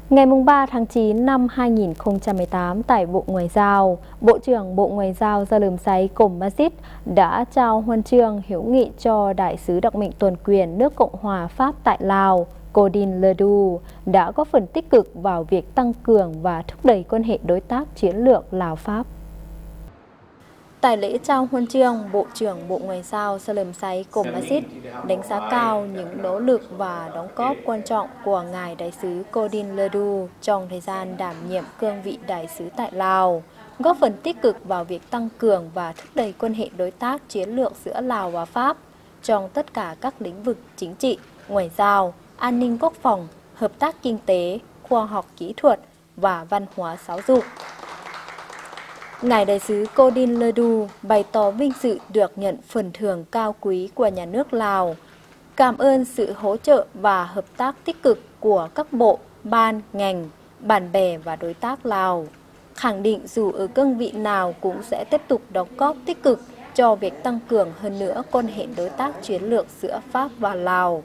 Ngày 3 tháng 9 năm 2018 tại Bộ Ngoại giao, Bộ trưởng Bộ Ngoại giao Gia Lừm Sáy Cổm Mazit đã trao huân chương hữu nghị cho Đại sứ đặc mệnh toàn quyền nước Cộng hòa Pháp tại Lào, Codin Ledu, đã góp phần tích cực vào việc tăng cường và thúc đẩy quan hệ đối tác chiến lược Lào-Pháp. Tại lễ trao huân chương, Bộ trưởng Bộ Ngoại giao Gia Lừm Sáy Cổm Mazit đánh giá cao những nỗ lực và đóng góp quan trọng của Ngài Đại sứ Codin Ledu trong thời gian đảm nhiệm cương vị Đại sứ tại Lào, góp phần tích cực vào việc tăng cường và thúc đẩy quan hệ đối tác chiến lược giữa Lào và Pháp trong tất cả các lĩnh vực chính trị, ngoại giao, an ninh quốc phòng, hợp tác kinh tế, khoa học kỹ thuật và văn hóa giáo dục. Ngài Đại sứ Codin Ledu bày tỏ vinh dự được nhận phần thưởng cao quý của nhà nước Lào, cảm ơn sự hỗ trợ và hợp tác tích cực của các bộ, ban, ngành, bạn bè và đối tác Lào, khẳng định dù ở cương vị nào cũng sẽ tiếp tục đóng góp tích cực cho việc tăng cường hơn nữa quan hệ đối tác chiến lược giữa Pháp và Lào.